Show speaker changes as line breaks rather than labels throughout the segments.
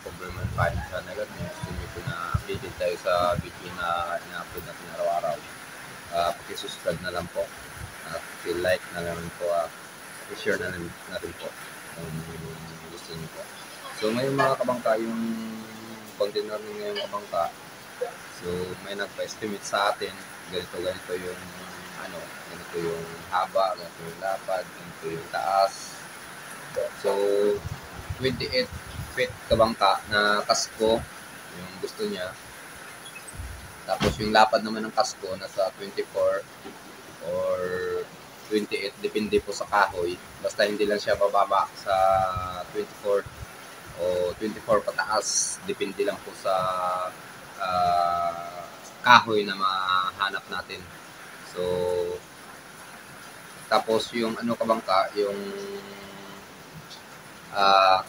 problema ng paano sana agad. Gusto nyo po na updated tayo sa video na ina-upload natin araw-araw. Paki-subscribe na lang po. Paki-like na lang po. Paki-share na rin po kung gusto nyo po. So ngayon mga kabangka, yung content namin ngayon kabangka, so may nagpa-estimate sa atin, ganito yung ganito yung haba, ganito yung lapad, ganito yung taas. So 28 feet kabangka na kasko yung gusto niya. Tapos yung lapad naman ng kasko nasa 24 or 28, depende po sa kahoy. Basta hindi lang siya bababa sa 24 o 24 pataas, depende lang po sa kahoy na mahanap natin. So tapos yung kabangka, yung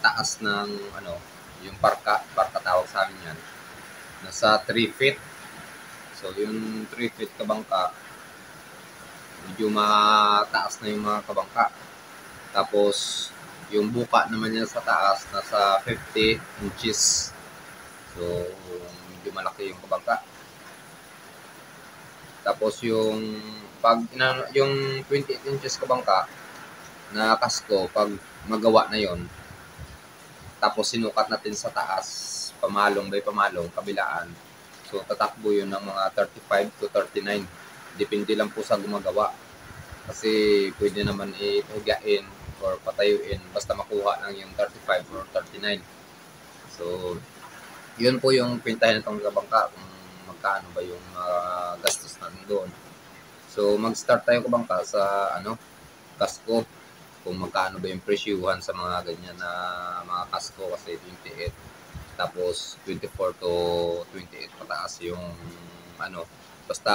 taas ng yung parka tawag sa amin yan, nasa 3 feet. So yung 3 feet kabangka, medyo mataas na yung mga kabangka. Tapos yung buka naman niya sa taas nasa 50 inches. So medyo malaki yung kabangka. Tapos yung yung 28 inches kabangka na kasko, pag magawa na yon, tapos sinukat natin sa taas, pamalong by pamalong, kabilaan. So tatakbo yun ng mga 35 to 39. Depende lang po sa gumagawa. Kasi pwede naman ihigain or patayuin basta makuha lang yung 35 or 39. So yun po yung pintahin ng kabangka, kung magkano ba yung gastos natin doon. So mag-start tayo kabangka sa kasko, kung magkano ba yung presyuhan sa mga ganyan na mga kasko, kasi 28 tapos 24 to 28 pataas yung basta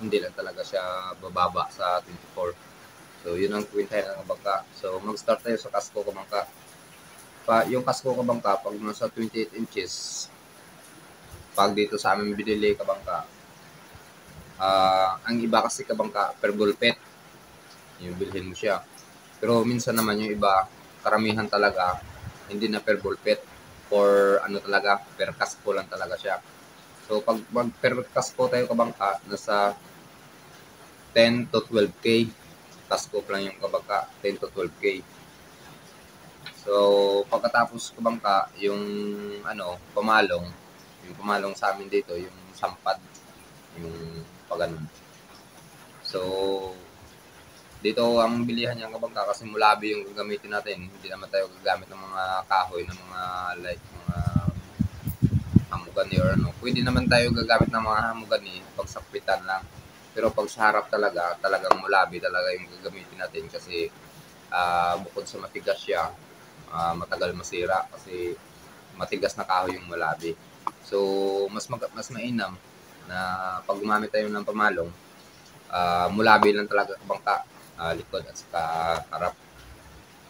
hindi lang talaga siya bababa sa 24. So yun ang kwentahin ng kabangka. So mag-start tayo sa kasko kabangka. Yung kasko kabangka, pag nasa 28 inches, pag dito sa amin binili kabangka, ang iba kasi kabangka per bulpet yung bilhin mo siya. Pero minsan naman yung iba, karamihan talaga, hindi na per bulpet, or talaga, per kasko lang talaga siya. So pag per kasko tayo kabangka, nasa 10 to 12K. Kasko lang yung kabangka, 10 to 12K. So pagkatapos kabangka, yung pamalong, yung pamalong sa amin dito, yung sampad, yung paganon. So dito ang bilihan niya kabangka, kasi mulabi yung gagamitin natin. Hindi naman tayo gagamit ng mga kahoy, ng mga mga hamugani or Pwede naman tayo gagamit ng mga hamugani pag sakpitan lang. Pero pag sa harap talagang mulabi talaga yung gagamitin natin, kasi bukod sa matigas siya, matagal masira kasi matigas na kahoy yung mulabi. So mas mainam na pag gumamit tayo ng pamalong, mulabi lang talaga kabangka, likod at saka harap.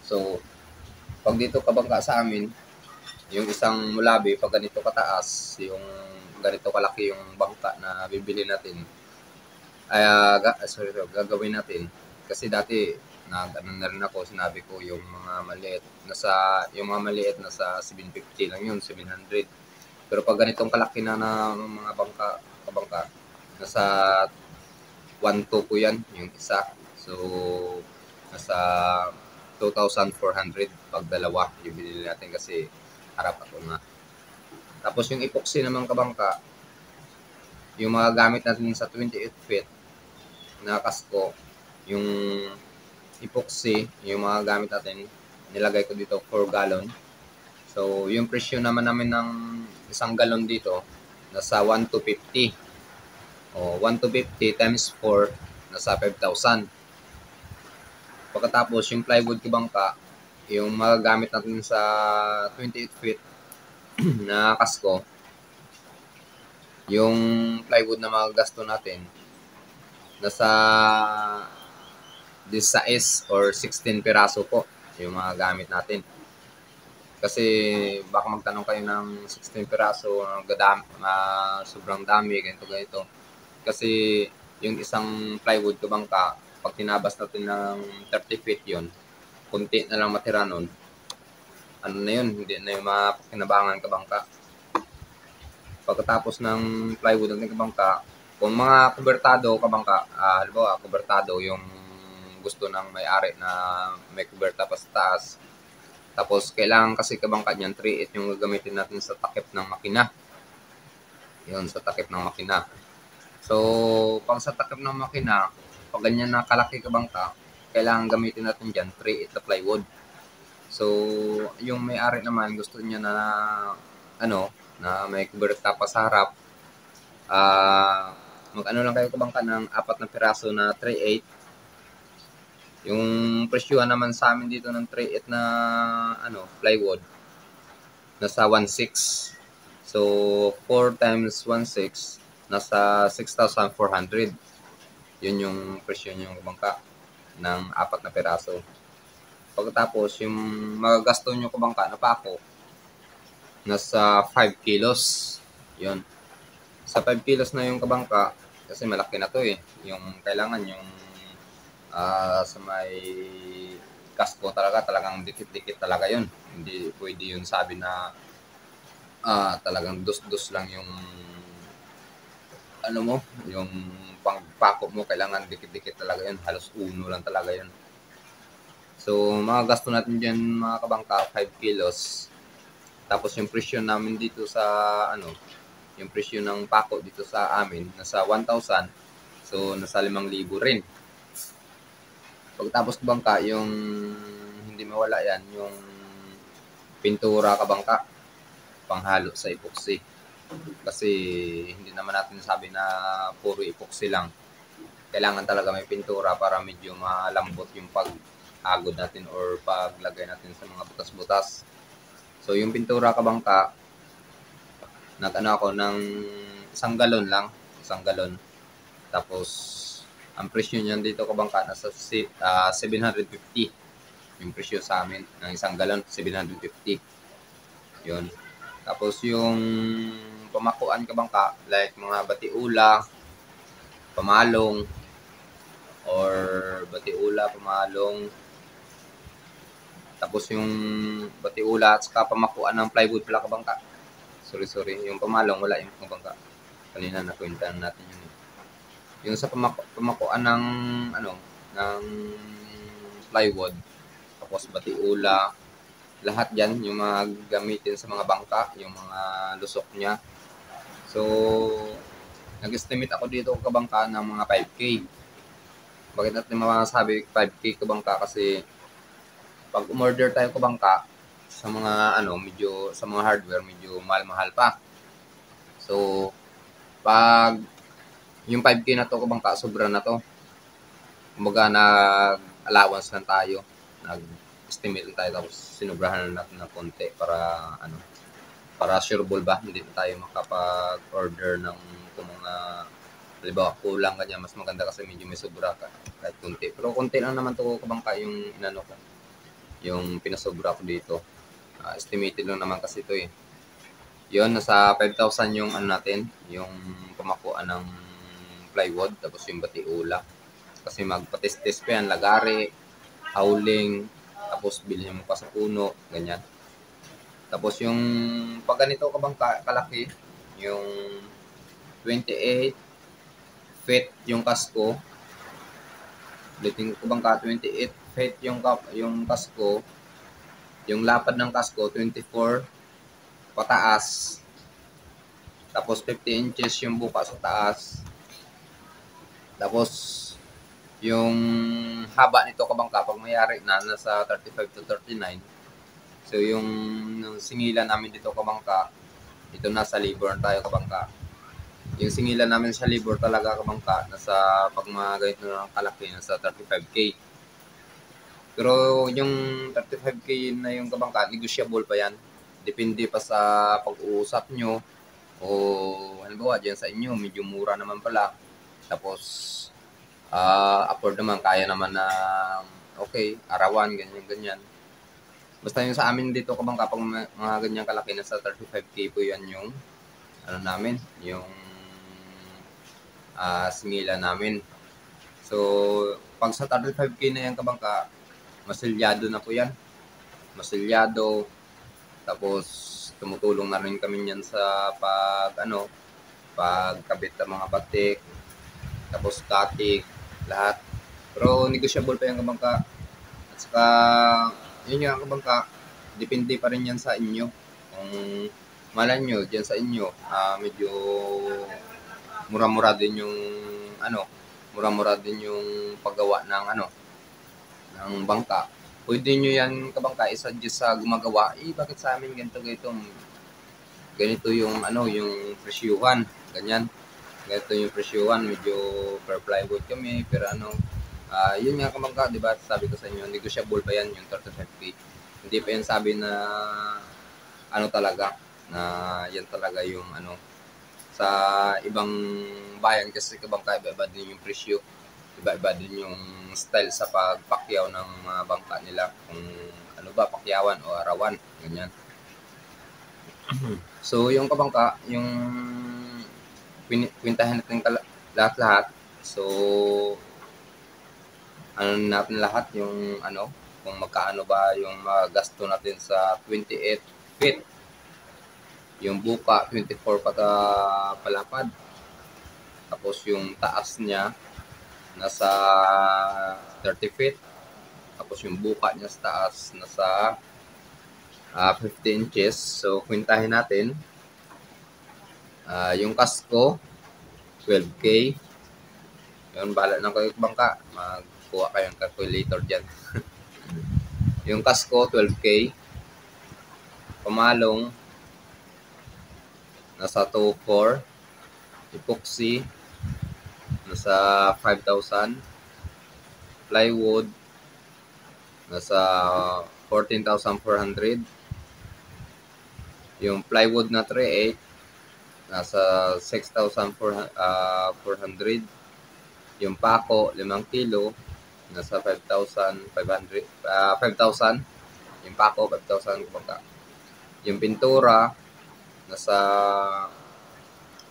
So pag dito kabangka sa amin, yung isang mulabi, pag ganito kataas, yung ganito kalaki yung bangka na bibili natin, gagawin natin. Kasi dati na rin ako, sinabi ko yung mga maliit nasa 750 lang yun, 700. Pero pag ganitong kalaki na mga kabangka, nasa 1.2 po yan yung isa. So nasa 2,400 pag dalawa yung binili natin, kasi harap ako nga. Tapos yung epoxy naman kabangka, yung mga gamit natin sa 28 feet na kasko, yung epoxy, yung mga gamit natin, nilagay ko dito 4 gallon. So yung presyo naman namin ng isang galon dito, nasa 1,250. O 1,250 times 4, nasa 5,000. Pagkatapos yung plywood kabangka, yung mga gamit natin sa 28 feet na kasko, yung plywood na mga gasto natin, nasa 16 or 16 piraso po yung mga gamit natin. Kasi baka magtanong kayo ng 16 piraso, sobrang dami, ganito. Kasi yung isang plywood kabangka, pag tinabas natin ng 30 feet yon, kunti na lang matira nun. ano na yun, hindi na yung mapakinabangan kabangka. Pagkatapos ng plywood ng kabangka, kung mga kubertado kabangka, halimbawa kubertado yung gusto ng may-ari na may kuberta pa sa taas, tapos kailangan kasi kabangka niyan 3/8 yung gagamitin natin sa takip ng makina. Yun, sa takip ng makina. So, pag sa takip ng makina, pag ganyan na kalaki kabangka, kailangan gamitin natin dyan 3/8 na plywood. So, yung may-ari naman gusto niya na ano, na may kuberta pa sa harap, mag-ano lang kayo kabangka ng 4 na piraso na 3/8. Yung presyuhan naman sa amin dito ng 3/8 na ano, plywood, nasa 1.6. So, 4 times 1.6, nasa 6,400. Yun yung presyo yung kabangka ng 4 na piraso. Pagkatapos, yung magagasto nyo kabangka na pako, nasa 5 kilos. Yun. Sa 5 kilos na yung kabangka, kasi malaki na to eh. Yung kailangan yung sa may kasko talagang dikit-dikit talaga yun. Hindi pwede yun sabi na talagang dus-dus lang yung ano mo, yung pangpako mo, kailangan dikit-dikit talaga yun. Halos uno lang talaga yun. So, mga gasto natin dyan mga kabangka, 5 kilos. Tapos yung presyo namin dito sa ano, yung presyo ng pako dito sa amin, nasa 1,000. So, nasa 5,000 rin. Pagkatapos kabangka, yung hindi mawala yan, yung pintura kabangka, panghalo sa epoxy. Kasi hindi naman natin sabi na puro epoxy lang. Kailangan talaga may pintura para medyo malambot yung pag-agod natin or paglagay natin sa mga butas-butas. So, yung pintura kabangka, nag-ano ako ng 1 galon lang. 1 galon. Tapos, ang presyo niyan dito kabangka, nasa 750. Yung presyo sa amin ng 1 galon, 750. Yun. Tapos, yung pamakuan kabangka, like mga batiula, pamalong, or batiula, pamalong, tapos yung batiula at saka pamakuan ng plywood pala kabangka. Sorry, yung pamalong wala yung kabangka. Kanina nakwentahan natin yun. Yung sa pamakuan ng ano, ng plywood, tapos batiula, lahat yan yung mga gamitin sa mga bangka, yung mga lusok niya. So, nag-estimate ako dito kabangka ng mga 5K. Bakit natin masasabi 5K kabangka? Kasi pag umorder tayo kabangka sa mga ano, medyo sa mga hardware, medyo mahal-mahal pa. So, pag yung 5K na to kabangka, sobra na to. Kumbaga nag-allowance lang tayo. Nag-estimate lang tayo tapos sinubrahan na natin ng konti para ano, para sureball ba, hindi na tayo makapag-order ng kung mga halimbawa kulang ganyan, mas maganda kasi medyo may sobra ka kahit konti. Pero konti lang naman to kabangka yung inano ko, yung pinasobra ko dito. Estimated lang naman kasi ito eh. Yun, nasa 5,000 yung ano natin, yung pamakuan ng plywood, tapos yung batiula. Kasi magpatestes pa yan, lagari, howling, tapos bilhin mo pa sa puno, ganyan. Tapos yung pag ganito kabangka kalaki, yung 28 feet yung kasko, ulitin ko bangka, 28 feet yung kasko, yung lapad ng kasko 24 pataas, tapos 50 inches yung buka sa taas, tapos yung haba nito kabangka pag mayari na nasa 35 to 39. So yung singilan namin dito kabangka, ito nasa labor tayo kabangka. Yung singilan namin sa labor talaga kabangka, nasa pag mga ganito ng kalaki, nasa 35K. Pero yung 35K na yung kabangka, negotiable pa yan. Depende pa sa pag-uusap nyo. O halimbawa dyan sa inyo, medyo mura naman pala. Tapos, afford naman, kaya naman na okay, arawan, ganyan. Basta yung sa amin dito kabangka, pag mga ganyan kalaki, nasa 35K po yan yung ano namin, yung singila namin. So, pag sa 35K na yan kabangka, masilyado na po yan. Masilyado, Tapos tumutulong na rin kami niyan sa pagkabit ng mga batik, tapos katig, lahat. Pero negotiable pa yung kabangka. At saka, yun nga kabangka, depende pa rin yan sa inyo. Kung malan nyo, dyan sa inyo, medyo mura-mura din yung mura-mura din yung paggawa ng ng bangka. Pwede nyo yan kabangka isa-suggest sa gumagawa, bakit sa amin ganito yung yung presyuhan, ganyan. Ganito yung presyuhan, medyo per plywood kami, pero yun nga kabangka, di ba? Sabi ko sa inyo, negotiable pa yan yung 35K. Hindi pa yan sabi na talaga, na yan talaga yung sa ibang bayan kasi kabangka, iba-iba din yung presyo. Iba-iba din yung style sa pagpakyaw ng mga bangka nila. Kung pakyawan o arawan, ganyan. So, yung kabangka, yung kwintahan natin lahat-lahat. So, natin lahat yung kung magkaano ba yung magasto natin sa 28 feet. Yung buka, 24 palapad. Tapos yung taas niya, nasa 30 feet. Tapos yung buka niya sa taas, nasa 50 inches. So, kwintahin natin. Yung kasko, 12K. Yun, bahala na kayo bangka. Magkuha kayong calculator dyan. Yung kasko, 12K. Pamalong, nasa 2,400. Epoxy, nasa 5,000. Plywood, nasa 14,400. Yung plywood na 3/8, nasa 6,400. Yung pako, 5 kilo, nasa 5,500. 5,000. Yung pako, 5,000 kumbaga. Yung pintura, nasa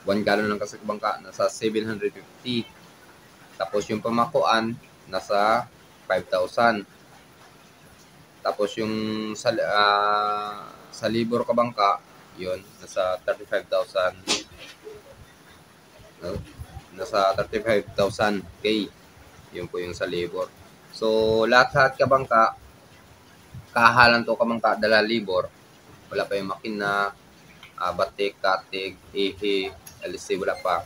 1 gallon lang kasi bangka, nasa 750. Tapos yung pamakuan, nasa 5,000. Tapos yung sa libor ka bangka, yun, nasa 35,000. Nasa 35,000K. Yun po yung sa libor. So, lahat ka bangka, kahalan to ka bangka, dala libor. Wala pa yung makina, batik, katig, ihi, LC, wala pa.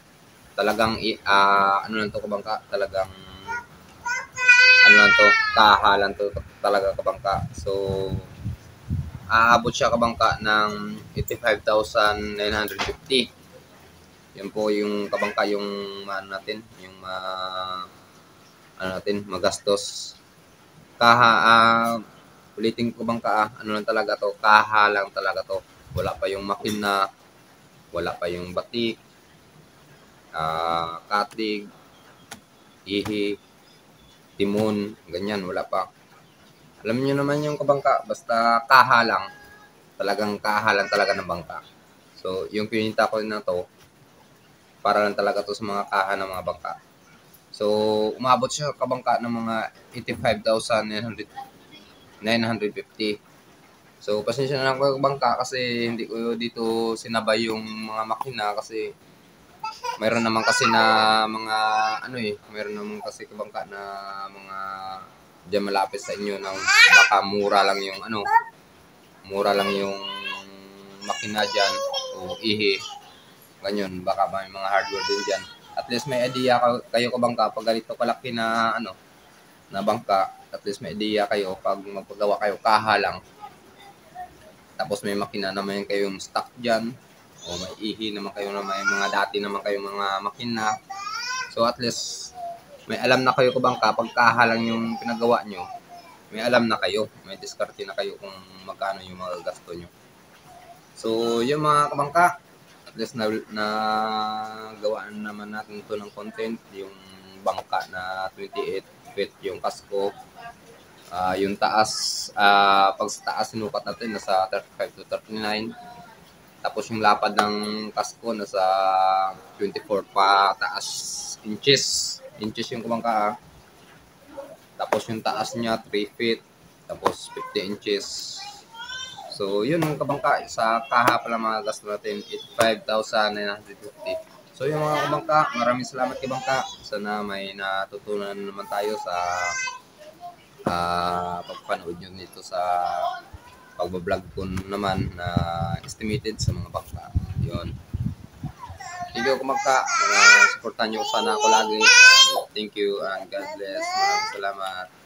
Talagang, lang to kabangka, talagang, lang to, kahalan to talaga kabangka. So, aabot siya kabangka ng 85,950. Yan po yung kabangka, yung natin, yung magastos. Ulitin ko bangka, lang talaga to, kahalang talaga to. Wala pa yung makina, wala pa yung batik, katig, ihi, timon, ganyan, wala pa. Alam niyo naman yung kabangka, basta kahalang, talagang kahalang talaga ng bangka. So, yung pinita ko na to, para lang talaga to sa mga kaha ng mga bangka. So, umabot siya kabangka ng mga 85,950. So, pasensya na lang ko bangka kasi hindi ko dito sinabay yung mga makina kasi mayroon naman kasi na mga mayroon naman kasi kabangka na mga diyan malapit sa inyo ng baka mura lang yung makina diyan o ihi. Ganyan, baka may mga hardware din diyan. At least may idea kayo kabangka pag ganito kalaki na na bangka, at least may idea kayo pag magpagawa kayo kaha lang. Tapos may makina naman kayong stock dyan. O may ihi naman kayo na may mga dati naman kayong mga makina. So at least may alam na kayo kabangka pag kaha lang yung pinagawa nyo. May alam na kayo. May diskarte na kayo kung magkano yung mga gasto nyo. So yung mga kabangka, at least na gawaan naman natin to ng content. Yung bangka na 28 feet yung kasko. Yung taas, pag sa taas sinukat natin nasa 35 to 39. Tapos yung lapad ng kasko nasa 24 pa taas inches. Inches yung kumangka. Tapos yung taas niya 3 feet. Tapos 50 inches. So So, yun mga kabangka, sa kaha pala mga gasto natin, 85,950. So, yung mga kabangka, maraming salamat kabangka. Sana may natutunan naman tayo sa pagpanood nyo nito sa pagbablog ko naman na estimated sa mga bangka. Yun. Thank you kabangka. Supportan nyo sana ako lagi. Thank you and God bless. Maraming salamat.